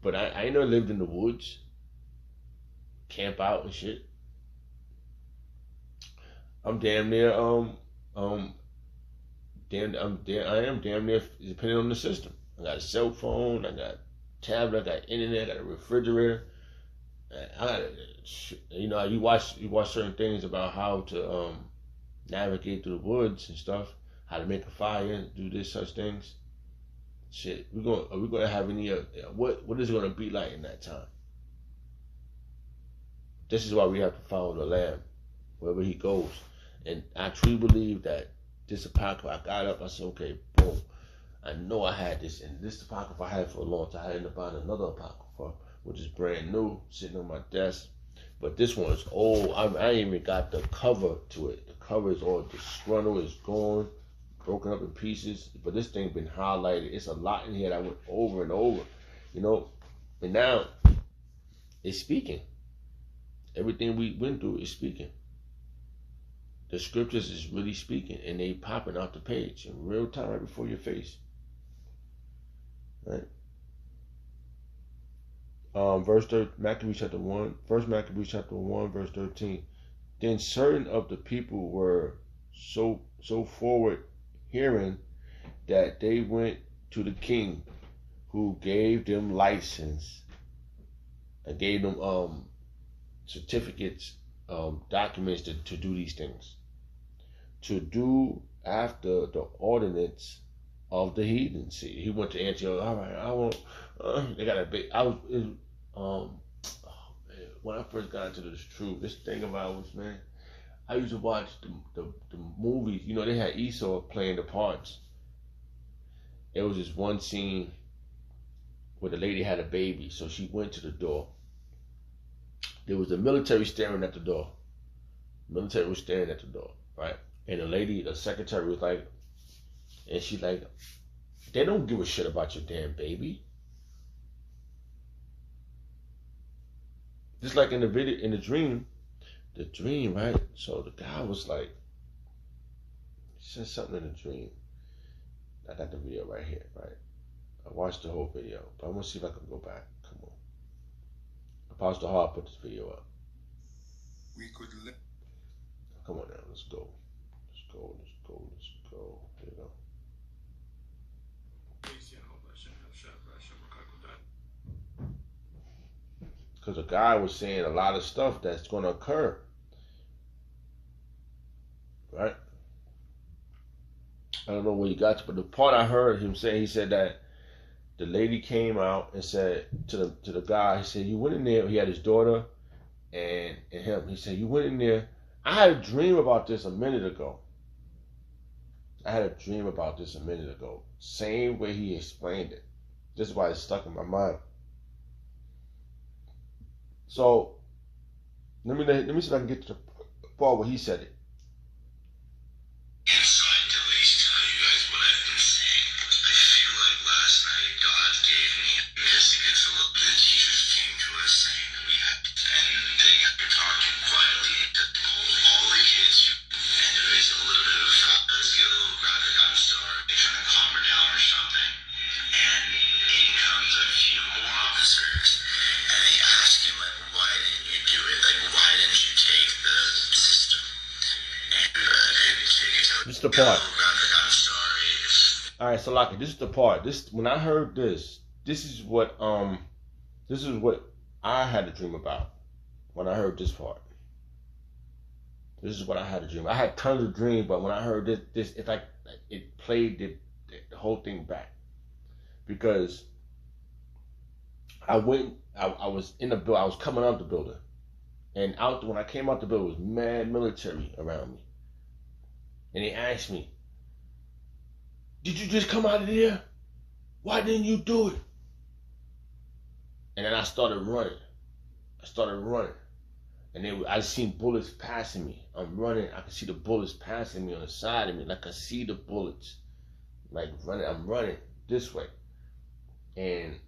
But I ain't never lived in the woods, camp out and shit. I'm damn near I am damn near depending on the system. I got a cell phone, I got tablet, I got internet, I got a refrigerator. I got, you know, you watch certain things about how to navigate through the woods and stuff, how to make a fire and do this such things. Shit, are we gonna have any what is it gonna be like in that time? This is why we have to follow the Lamb wherever he goes. And I truly believe that this apocrypha, I got up, I said, okay, boom. I know I had this, and this apocrypha I had for a long time. I ended up buying another apocrypha, which is brand new, sitting on my desk. But this one is old. I ain't even got the cover to it. The cover is all disgruntled, it's gone, broken up in pieces. But this thing been highlighted. It's a lot in here that I went over and over, you know. And now it's speaking. Everything we went through is speaking. The scriptures is really speaking, and they popping out the page in real time right before your face. Right? Verse 13, Maccabees chapter 1, 1 Maccabees chapter 1, verse 13. Then certain of the people were so forward hearing that they went to the king, who gave them license and gave them certificates, documents to do these things, to do after the ordinance of the heathen. See, he went to Antioch. All right, I won't. They got a big. When I first got into this truth, this thing about was, man, I used to watch the movies. You know, they had Esau playing the parts. There was this one scene where the lady had a baby, so she went to the door. There was the military staring at the door. Military was staring at the door, right? And the lady, the secretary, was like, and she's like, they don't give a shit about your damn baby. Just like in the video, in the dream, right? So the guy was like, he said something in the dream. I got the video right here, right? I watched the whole video, but I'm gonna see if I can go back. Come on. Apostle Hart put this video up. We could live. Come on now, let's go. Let's go. There you go. Because the guy was saying a lot of stuff that's going to occur. Right? I don't know where he got to, but the part I heard him say, he said that the lady came out and said to the guy, he said, you went in there, he had his daughter and him. He said, you went in there. I had a dream about this a minute ago. Same way he explained it. This is why it's stuck in my mind. So let me see if I can get to the part where he said it. Inside to at least tell you guys what I've been saying. I feel like last night God gave me a message. It's a little bit. The teachers came to us saying that we had, and they got talking quietly to all the kids. And there is a little bit of a fact. Let's get a little graphic. I'm sorry. They're trying to calm her down or something. And in comes a few more officers. And they ask him, like, why didn't you do it? Like, why didn't you take the system? And this is the part. I'm sorry. All right, so Laki, this is the part. When I heard this is what I had a dream about. When I heard this part, this is what I had a dream. I had tons of dreams, but when I heard this, it's like it played the whole thing back, because I was in the building. I was coming out the building, and when I came out the building, it was mad military around me, and they asked me, "Did you just come out of there? Why didn't you do it?" And then I started running. And I seen bullets passing me. I'm running. I can see the bullets passing me on the side of me. Like I see the bullets, like running. I'm running this way, and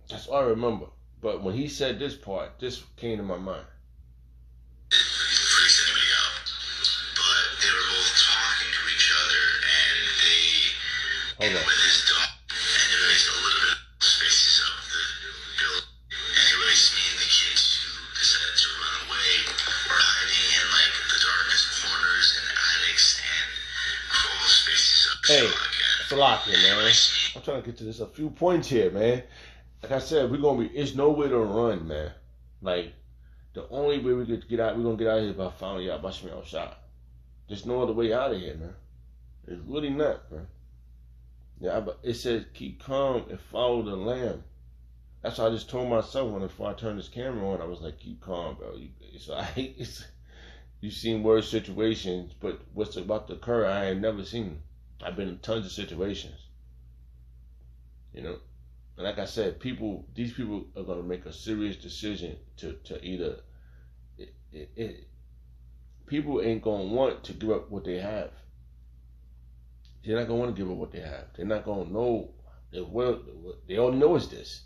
that's all I remember. But when he said this part, this came to my mind. Freaks anybody out. But they were both talking to each other, and they Hold on. with his dog, and there was a little bit of spaces of Sloppy, man. I'm trying to get to this a few points here, man. Like I said, it's no way to run, man. Like, the only way we could get out, we're gonna get out of here by finally out by Shmuel shot. There's no other way out of here, man. It's really not, man. Yeah, but it says keep calm and follow the Lamb. That's what I just told myself before I turned this camera on. I was like, keep calm, bro. You've seen worse situations, but what's about to occur, I ain't never seen. I've been in tons of situations. You know? And like I said, these people are going to make a serious decision to either... people ain't going to want to give up what they have. They're not going to want to give up what they have. They're not going to know... They all know it's this.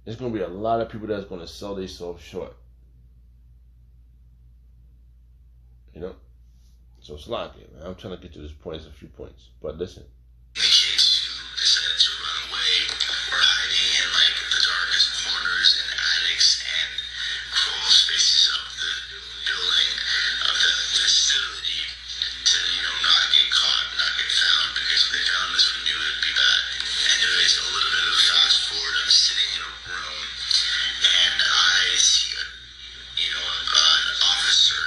There's going to be a lot of people that's going to sell themselves short. You know? So it's like it, man. I'm trying to get to this point. It's a few points. But listen. The kids who decided to run away were hiding in like the darkest corners and attics and crawl spaces of the building of the facility to, not get caught, not get found, because if they found us, we knew it would be bad. Anyways, a little bit of a fast forward. I'm sitting in a room and I see an officer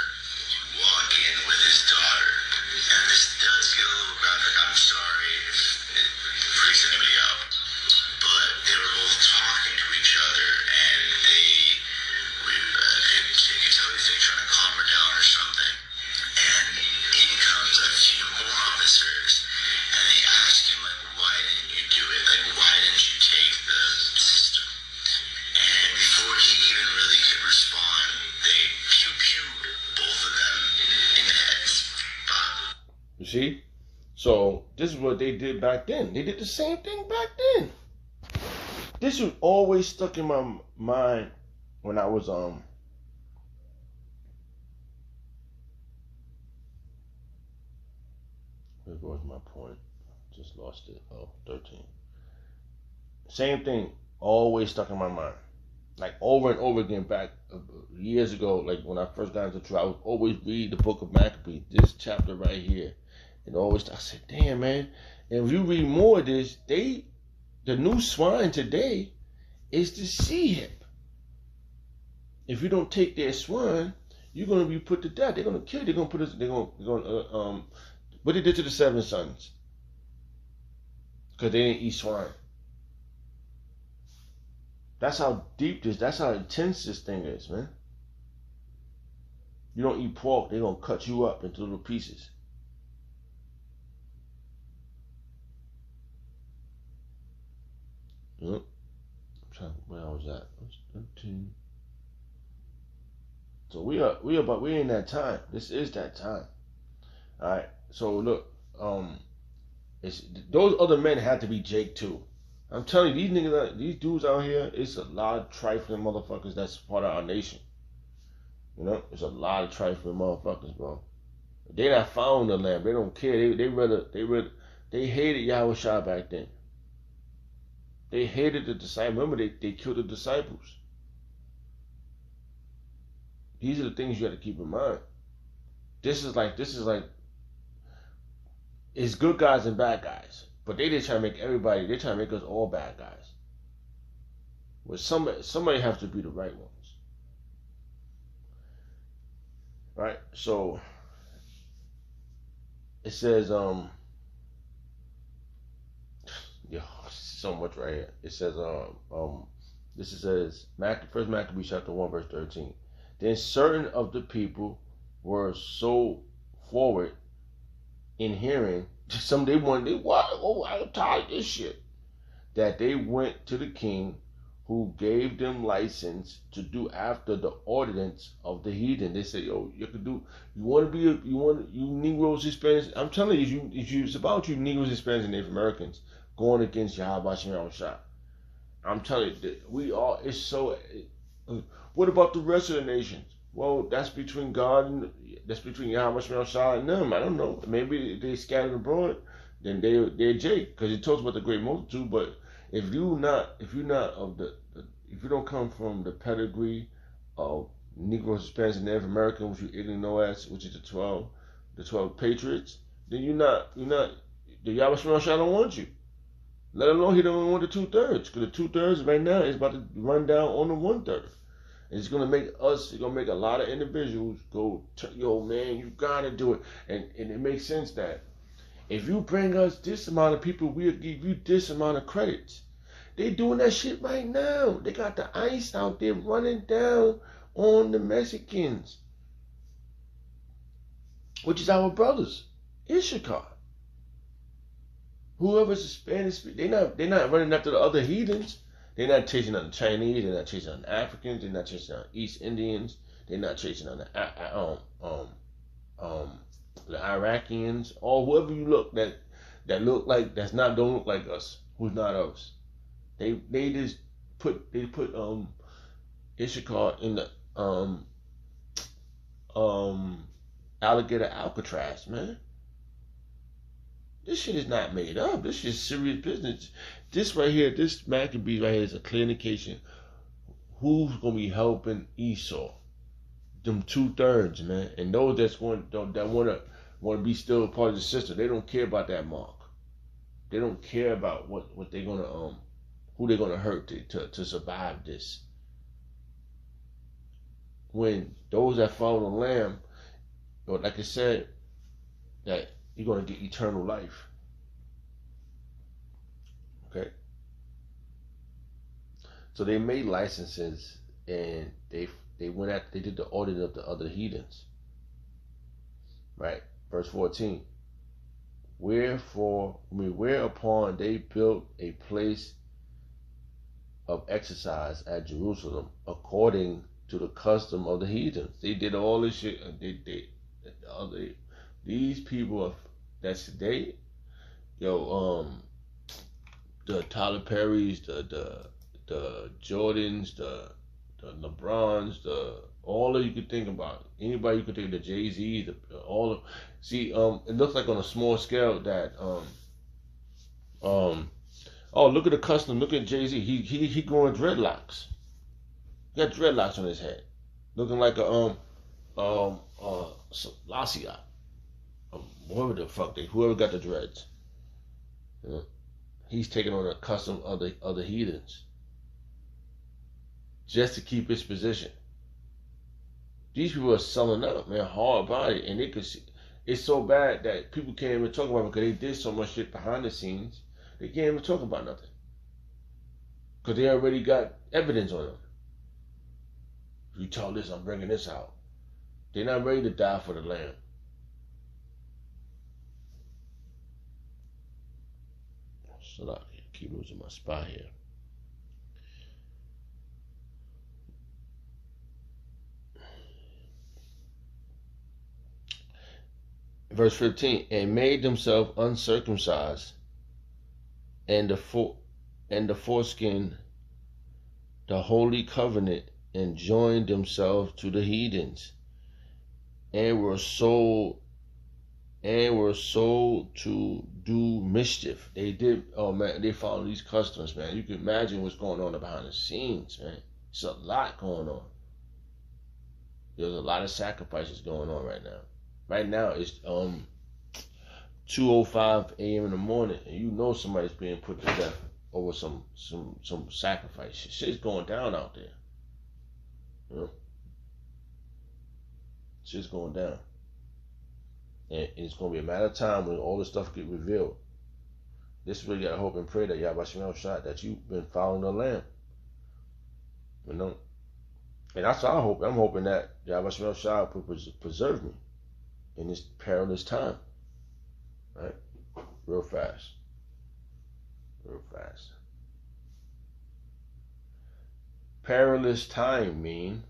walk in with his daughter. And this does get a little graphic. I'm sorry if it freaks anybody out. But they were both talking to each other, and you could tell he's trying to calm her down or something. And in comes a few more officers, and they ask him, like, why didn't you do it? Like, why didn't you take the system? And before he even really could respond, they pew-pewed both of them in the heads. You see? So, this is what they did back then. They did the same thing back then. This was always stuck in my mind when I was, where was my point? Just lost it. 13. Same thing, always stuck in my mind. Like over and over again back years ago, like when I first got into truth, I would always read the book of Maccabees, this chapter right here. And always, I said, damn, man. And if you read more of this, the new swine today is the sea hip. If you don't take their swine, you're going to be put to death. They're going to kill you. They're going to put us, what they did to the 7 sons. Because they didn't eat swine. That's how deep that's how intense this thing is, man. You don't eat pork, they're going to cut you up into little pieces. Yep. Where I was at? I was 13. So we in that time. This is that time. Alright. So look, those other men had to be Jake too. I'm telling you, these niggas, these dudes out here, it's a lot of trifling motherfuckers that's part of our nation. You know, it's a lot of trifling motherfuckers, bro. They not found the Lamb. They don't care. They hated Yahweh Shah back then. They hated the disciples. Remember, they killed the disciples. These are the things you have to keep in mind. This is like, it's good guys and bad guys. But they try to make they try to make us all bad guys. Well, somebody has to be the right ones. Right? So, it says, so much right here. It says, this says, First Maccabees chapter 1, verse 13. Then certain of the people were so forward in hearing, I'm tired of this shit, that they went to the king, who gave them license to do after the ordinance of the heathen. They say, yo, you Negroes, Hispanics. I'm telling you, it's about you Negroes, Hispanics, and Native Americans going against Yahweh Shem Shah. I'm telling you, it's so. What about the rest of the nations? Well, that's between God that's between Yahweh Shem Shah and them. I don't know. Maybe they scattered abroad, then they're Jake, because it talks about the great multitude. But if you don't come from the pedigree of Negroes, Hispanics, and Native American, which you ignorant know as, which is the 12 patriots, then you're not the Yahweh Shai don't want you. Let alone he don't want the 2/3. Because the 2/3 right now is about to run down on the 1/3. And it's gonna make a lot of individuals go, yo man, you gotta do it. And it makes sense that if you bring us this amount of people, we'll give you this amount of credits. They doing that shit right now. They got the ice out there running down on the Mexicans, which is our brothers, Issachar. Whoever's Spanish, they're not running after the other heathens. They're not chasing on the Chinese. They're not chasing on the Africans. They're not chasing on East Indians. They're not chasing on the Iraqians or whoever you look that look like don't look like us, who's not us. They just put Issachar in the alligator Alcatraz, man. This shit is not made up. This is serious business. This right here, this Maccabee right here is a clear indication who's gonna be helping Esau. Them 2/3, man, and those that wanna be still a part of the system. They don't care about that mark. They don't care about what they're gonna who they're gonna hurt to survive this. When those that follow the Lamb, or like I said, that you're gonna get eternal life. Okay. So they made licenses and they did the audit of the other heathens. Right? Verse 14. Whereupon they built a place of exercise at Jerusalem according to the custom of the heathens. They did all this shit. These people that's today, the Tyler Perrys, the Jordans, the LeBrons, all that you could think about. Anybody you could think, the Jay-Z, it looks like on a small scale that oh, look at the custom. Look at Jay-Z. He growing dreadlocks. He got dreadlocks on his head, looking like a Lacia. Whoever got the dreads. He's taking on a custom of the other heathens just to keep his position. These people are selling out, man, hard body, and they could see it's so bad that people can't even talk about it because they did so much shit behind the scenes. They can't even talk about nothing because they already got evidence on them. If you tell this, I'm bringing this out. They're not ready to die for the Lamb. So I keep losing my spot here. Verse 15, and made themselves uncircumcised, and the foreskin, the holy covenant, and joined themselves to the heathens, and were sold to do mischief. They did. Oh man, they followed these customs, man. You can imagine what's going on behind the scenes, man. It's a lot going on. There's a lot of sacrifices going on right now. Right now it's 2:05 a.m. in the morning, and you know somebody's being put to death over some sacrifice. Shit's going down out there. You know? Shit's going down. And it's going to be a matter of time when all this stuff get revealed. This is where you got to hope and pray that Yahweh Shai, that you've been following the Lamb. You know? And that's what I hope. I'm hoping that Yahweh Shai will preserve me in this perilous time. Right? Real fast. Perilous time mean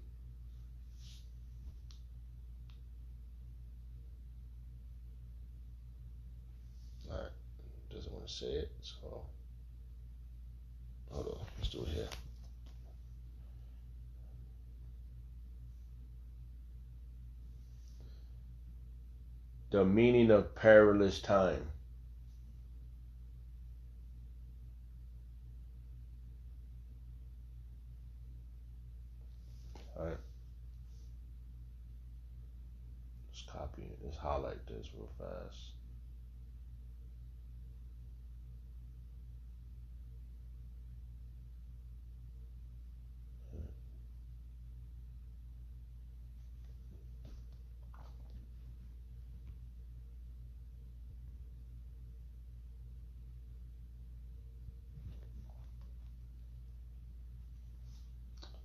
doesn't want to say it, so hold on, let's do it here. The meaning of perilous time. Alright. Let's copy it. Let's highlight this real fast.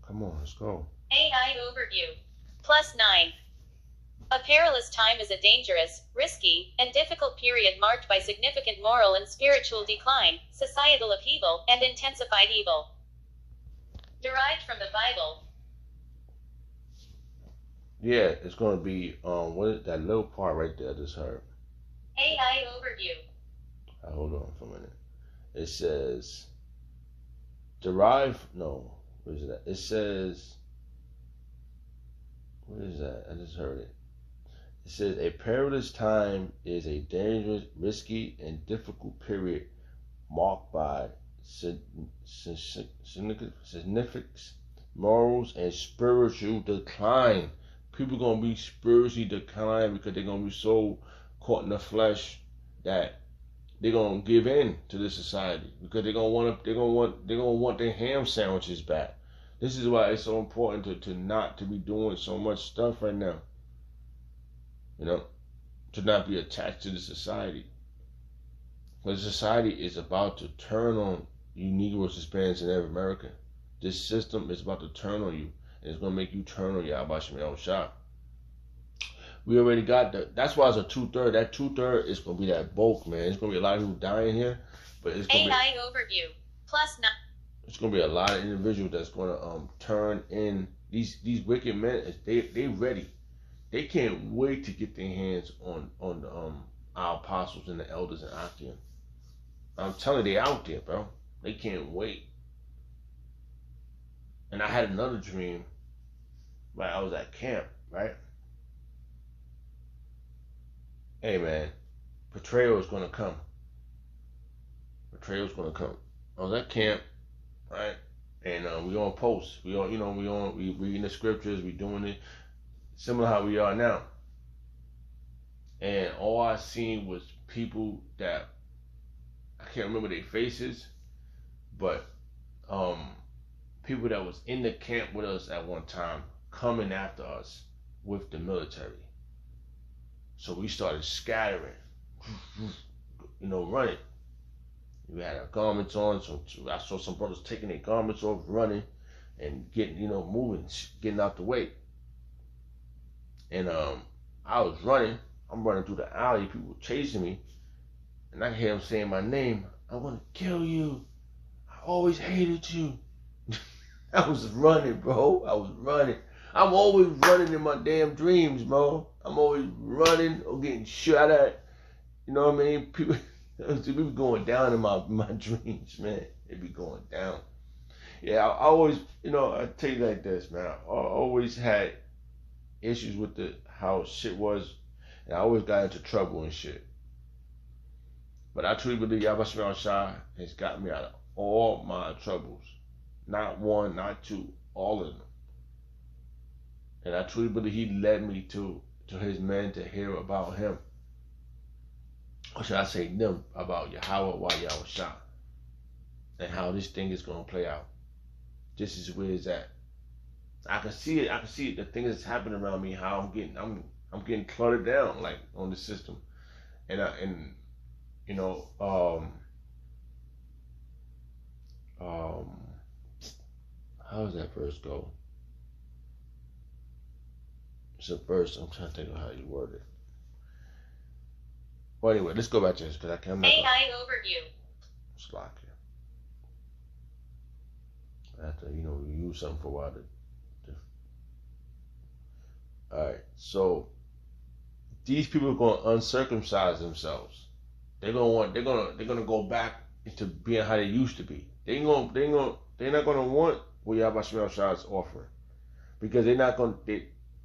Come on, let's go. AI overview. +9. A perilous time is a dangerous, risky, and difficult period marked by significant moral and spiritual decline, societal upheaval, and intensified evil. Derived from the Bible. Yeah, it's going to be, what is that little part right there I just heard? AI overview. Hold on for a minute. It says, what is that? It says, what is that? I just heard it. It says, a perilous time is a dangerous, risky, and difficult period marked by significant morals and spiritual decline. People going to be spiritually declined because they're going to be so caught in the flesh that they're going to give in to this society because they're going to want their ham sandwiches back. This is why it's so important to not to be doing so much stuff right now. You know, to not be attached to the society. Because society is about to turn on you Negroes, Hispanics, and every American. This system is about to turn on you. And it's going to make you turn on your Abashimel shop. We already got that. That's why it's a 2/3. That 2/3 is going to be that bulk, man. It's going to be a lot of people dying here. But it's going to be AI overview. +9. It's going to be a lot of individuals that's going to turn in. These wicked men, they ready. They can't wait to get their hands on our apostles and the elders in Achaim. I'm telling you, they out there, bro. They can't wait. And I had another dream. Right, I was at camp, right? Hey, man, betrayal is gonna come. Betrayal is gonna come. I was at camp, right? And we on post. We reading the scriptures. We doing it similar how we are now. And all I seen was people that I can't remember their faces, but people that was in the camp with us at one time coming after us with the military. So we started scattering, running. We had our garments on, so I saw some brothers taking their garments off, running, and getting, moving, getting out the way. And I was running. I'm running through the alley. People were chasing me, and I hear them saying my name. I want to kill you. I always hated you. I was running, bro. I was running. I'm always running in my damn dreams, bro. I'm always running or getting shot at. You know what I mean? People be going down in my dreams, man. They be going down. Yeah, I always, I tell you like this, man. I always had issues with how shit was, and I always got into trouble and shit. But I truly believe Yahweh Shah has got me out of all my troubles. Not one, not two, all of them. And I truly believe he led me to his men to hear about him. Or should I say them, about Yahweh Shah. And how this thing is going to play out. This is where it's at. I can see it. I can see the things that's happening around me. How I'm getting cluttered down, like on the system, how does that verse go? It's a verse. I'm trying to think of how you word it. Well, anyway, let's go back to this because I can't. AI overview. Slack here. I have to, use something for a while to. All right, so these people are going to uncircumcise themselves. They're gonna go back into being how they used to be. They're not gonna want what Yahweh Shah is offering because they're not gonna.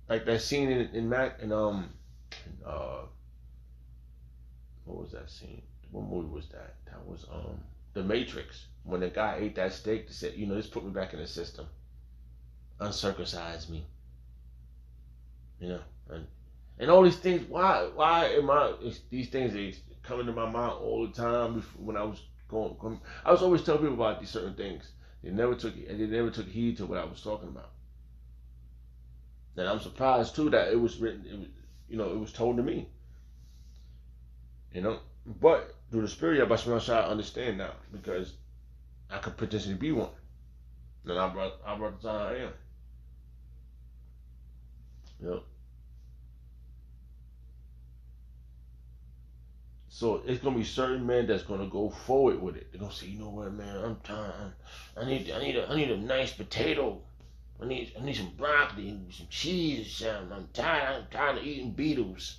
Like that scene in what was that scene? What movie was that? That was The Matrix. When the guy ate that steak, they said, this put me back in the system. Uncircumcised me. And all these things, why these things, they come into my mind all the time when I was I was always telling people about these certain things. They never took heed to what I was talking about. And I'm surprised too that it was written, it was told to me. But through the spirit of Yahweh Shah, I understand now because I could potentially be one. And I brought the time I am. Yep. So it's gonna be certain men that's gonna go forward with it. They're gonna say, you know what, man, I'm tired. I need a nice potato. I need some broccoli and some cheese or something. I'm tired of eating beetles.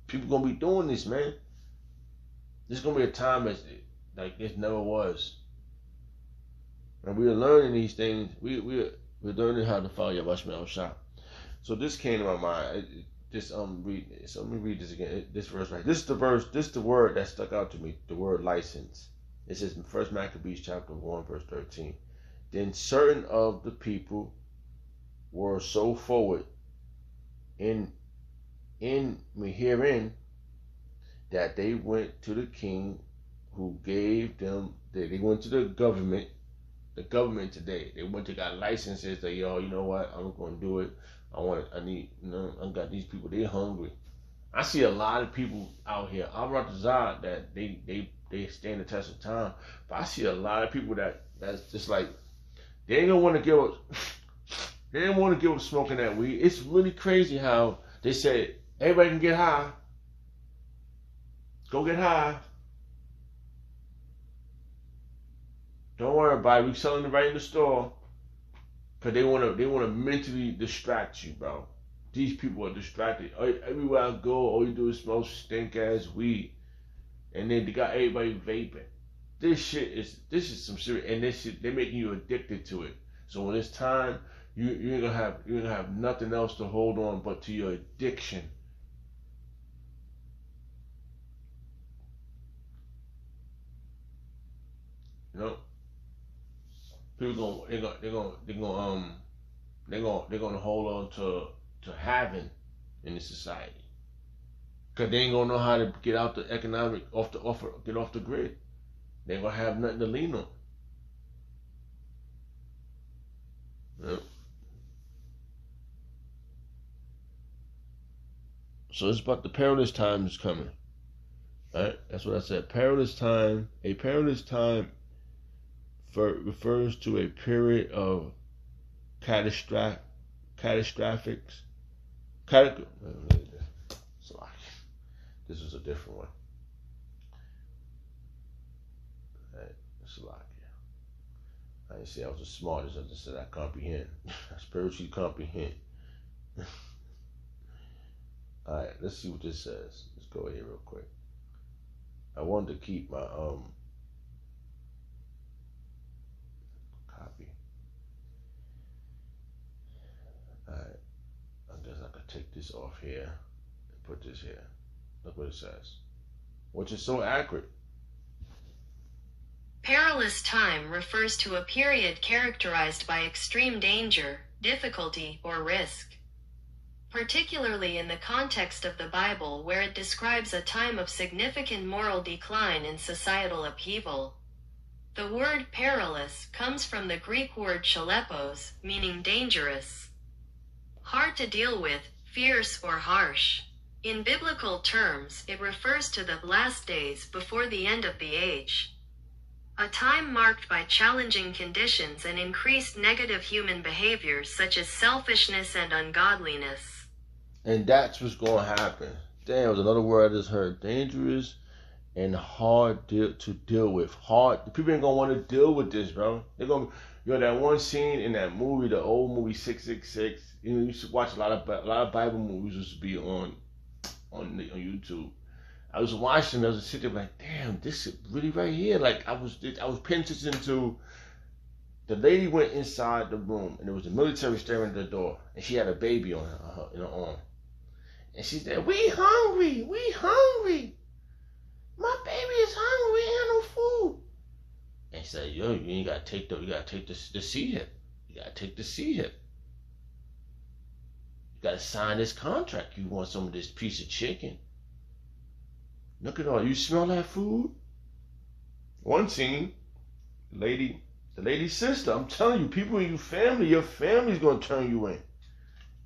People gonna be doing this, man. There's gonna be a time that's like this never was. And we're learning these things. We're learning how to follow your Rushman shop. So this came to my mind. Read this. So let me read this again. This verse right. This is the verse. This is the word that stuck out to me. The word license. It says in 1 Maccabees chapter 1 verse 13. Then certain of the people were so forward in herein that they went to the king, who gave them. They went to the government. The government today. They went to got licenses. That yo, you know what? I'm gonna do it. I got these people, they hungry. I see a lot of people out here. I brought the Zod that they stand the test of time. But I see a lot of people that's just like, they ain't gonna want to give up, they didn't want to give up smoking that weed. It's really crazy how they said, everybody can get high. Go get high. Don't worry about it. We selling it right in the store. Cause they wanna mentally distract you, bro. These people are distracted. Everywhere I go, all you do is smoke stink ass weed, and then they got everybody vaping. This is some serious, and this shit, they're making you addicted to it. So when it's time, you're gonna have nothing else to hold on but to your addiction. You know. People they're gonna hold on to having in this society, cause they ain't gonna know how to get out the economic get off the grid. They ain't gonna have nothing to lean on. Yep. So it's about the perilous time is coming. Right? That's what I said. Perilous time. A perilous time refers to a period of catastrophics. This is a different one. Right, I didn't say I was the smartest. I just said I comprehend. I spiritually comprehend. All right, let's see what this says. Let's go here real quick. I wanted to keep my copy. Alright, I guess I could take this off here and put this here. Look what it says. Which is so accurate. Perilous time refers to a period characterized by extreme danger, difficulty, or risk. Particularly in the context of the Bible, where it describes a time of significant moral decline and societal upheaval. The word perilous comes from the Greek word chalepos, meaning dangerous. Hard to deal with, fierce or harsh. In biblical terms, it refers to the last days before the end of the age. A time marked by challenging conditions and increased negative human behaviors such as selfishness and ungodliness. And that's what's going to happen. Damn, was another word I just heard. Dangerous and hard to deal with. Hard. The people ain't going to want to deal with this, bro. They're going to, that one scene in that movie, the old movie 666. You know, you should watch a lot of Bible movies used to be on YouTube. I was watching, I was sitting there like, damn, this is really right here. Like I was paying attention to. The lady went inside the room, and there was a military staring at the door, and she had a baby on her arm. And she said, "We hungry, my baby is hungry, we ain't no food." And she said, "Yo, you gotta take the C hip. You gotta take the C hip. You gotta sign this contract. You want some of this piece of chicken. Look at all, you smell that food?" One scene, the lady's sister, I'm telling you, people in your family's gonna turn you in.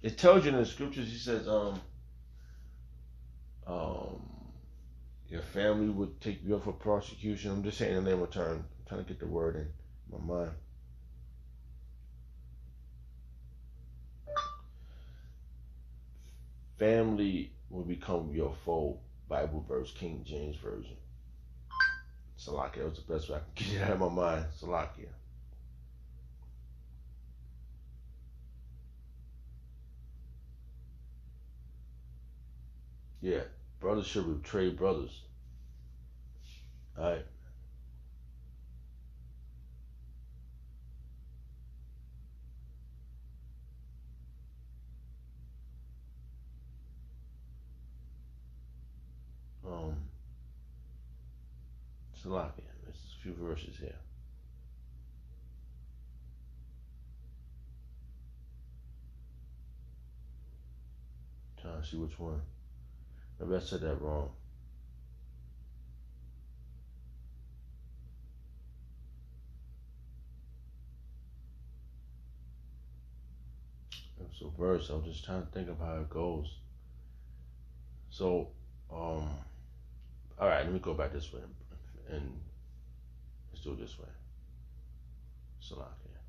It tells you in the scriptures, he says, your family would take you up for prosecution. I'm just saying the name of term. I'm trying to get the word in my mind. family will become your foe. Bible verse, King James Version. Salakia, that was the best way I can get it out of my mind. Salakia. Yeah, brothers should betray brothers. Alright. Salakia. There's a few verses here. Trying to see which one. Maybe I said that wrong. So verse, I'm just trying to think of how it goes. So, all right, let me go back this way and let's do it this way. Salakia.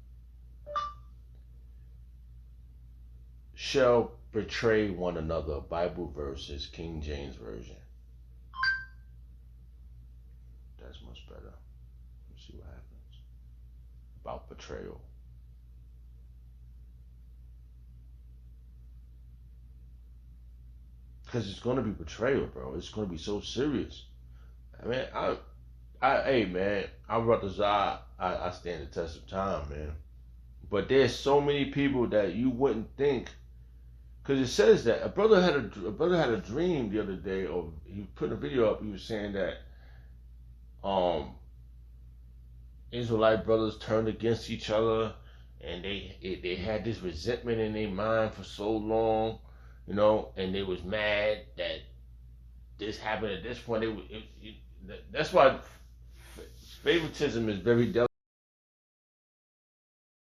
Shall betray one another. Bible verses, King James Version. That's much better. Let's see what happens. About betrayal. Because it's going to be betrayal, bro. It's going to be so serious. I mean, hey, man, I'm brothers. I stand the test of time, man. But there's so many people that you wouldn't think, because it says that a brother had a dream the other day, or he put a video up. He was saying that Israelite brothers turned against each other, and they had this resentment in their mind for so long. You know, and they was mad that this happened at this point. That's why favoritism is very delicate.